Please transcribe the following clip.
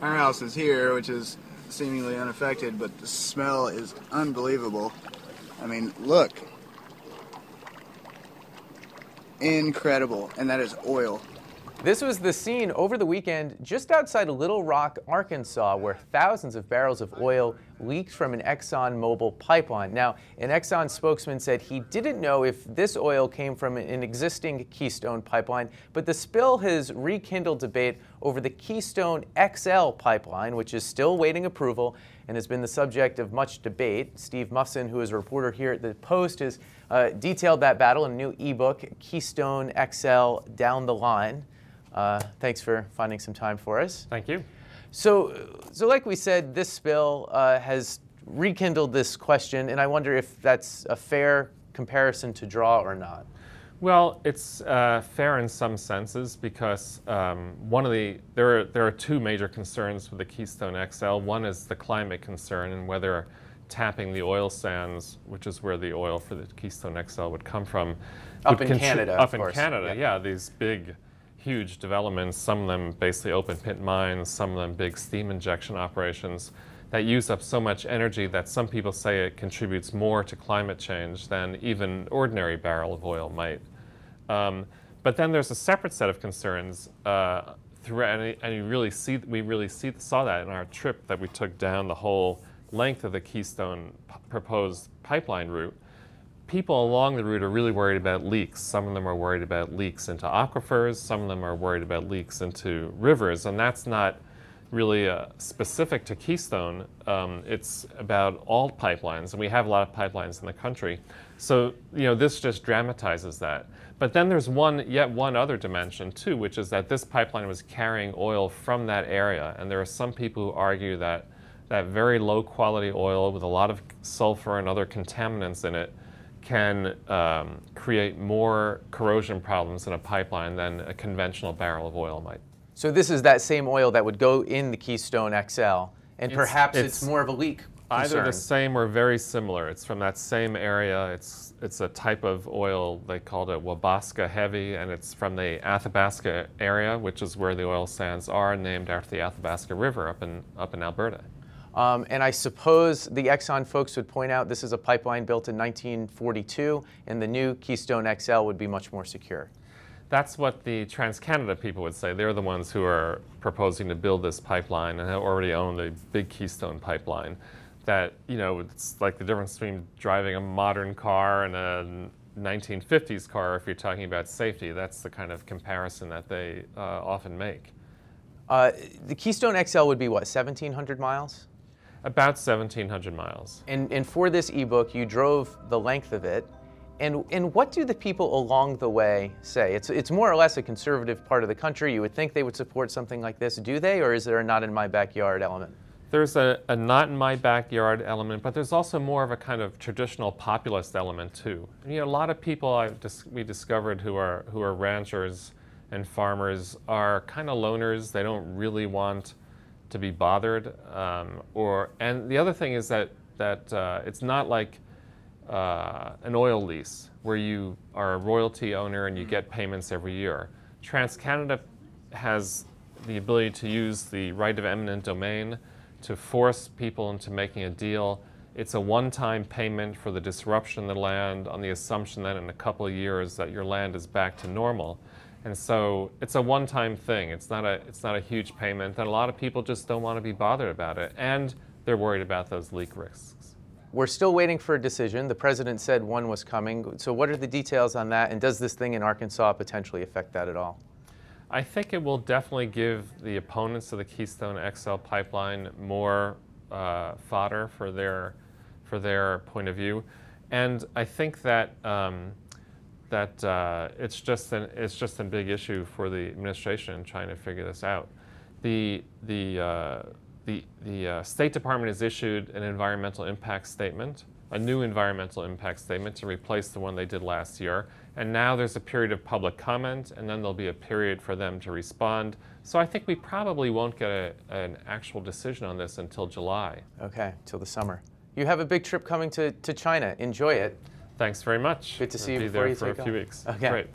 Our house is here, which is seemingly unaffected, but the smell is unbelievable. I mean, look. Incredible. And that is oil. This was the scene over the weekend just outside of Little Rock, Arkansas, where thousands of barrels of oil leaked from an ExxonMobil pipeline. Now, an Exxon spokesman said he didn't know if this oil came from an existing Keystone pipeline, but the spill has rekindled debate over the Keystone XL pipeline, which is still awaiting approval and has been the subject of much debate. Steve Mufson, who is a reporter here at the Post, has detailed that battle in a new ebook, Keystone XL Down the Line. Thanks for finding some time for us. Thank you. So like we said, this spill has rekindled this question, and I wonder if that's a fair comparison to draw or not. Well, it's fair in some senses because there are two major concerns with the Keystone XL. One is the climate concern and whether tapping the oil sands, which is where the oil for the Keystone XL would come from, up in Canada, of course. Yeah, these big, huge developments, some of them basically open pit mines, some of them big steam injection operations that use up so much energy that some people say it contributes more to climate change than even ordinary barrel of oil might. But then there's a separate set of concerns and we really saw that in our trip that we took down the whole length of the Keystone proposed pipeline route. People along the route are really worried about leaks. Some of them are worried about leaks into aquifers. Some of them are worried about leaks into rivers, and that's not really specific to Keystone. It's about all pipelines, and we have a lot of pipelines in the country. So, this just dramatizes that. But then there's yet one other dimension too, which is that this pipeline was carrying oil from that area, and there are some people who argue that that very low quality oil with a lot of sulfur and other contaminants in it can create more corrosion problems in a pipeline than a conventional barrel of oil might. So this is that same oil that would go in the Keystone XL, and perhaps it's more of a leak concern. Either the same or very similar. It's from that same area. It's a type of oil, they called it Wabasca heavy, and it's from the Athabasca area, which is where the oil sands are, named after the Athabasca River up in Alberta. And I suppose the Exxon folks would point out this is a pipeline built in 1942, and the new Keystone XL would be much more secure. That's what the TransCanada people would say. They're the ones who are proposing to build this pipeline and have already owned the big Keystone pipeline. That, it's like the difference between driving a modern car and a 1950s car if you're talking about safety. That's the kind of comparison that they often make. The Keystone XL would be what, 1,700 miles? About 1,700 miles. And for this ebook, you drove the length of it. And what do the people along the way say? It's more or less a conservative part of the country. You would think they would support something like this. Do they, or is there a not in my backyard element? There's a not in my backyard element, but there's also more of a kind of traditional populist element too. A lot of people we discovered who are ranchers and farmers are kind of loners. They don't really want to be bothered. And the other thing is that it's not like an oil lease where you are a royalty owner and you get payments every year. TransCanada has the ability to use the right of eminent domain to force people into making a deal. It's a one-time payment for the disruption of the land on the assumption that in a couple of years that your land is back to normal. And so it's a one-time thing. It's not a huge payment, and a lot of people just don't want to be bothered about it, and they're worried about those leak risks. We're still waiting for a decision. The president said one was coming. So what are the details on that, and does this thing in Arkansas potentially affect that at all? I think it will definitely give the opponents of the Keystone XL pipeline more fodder for their point of view, and I think that it's just a big issue for the administration in trying to figure this out. The State Department has issued an environmental impact statement, a new environmental impact statement to replace the one they did last year. And now there's a period of public comment, and then there'll be a period for them to respond. So I think we probably won't get an actual decision on this until July. Okay, till the summer. You have a big trip coming to China. Enjoy it. Thanks very much. Good to see you be before there you for take a few off. weeks. Okay. Great.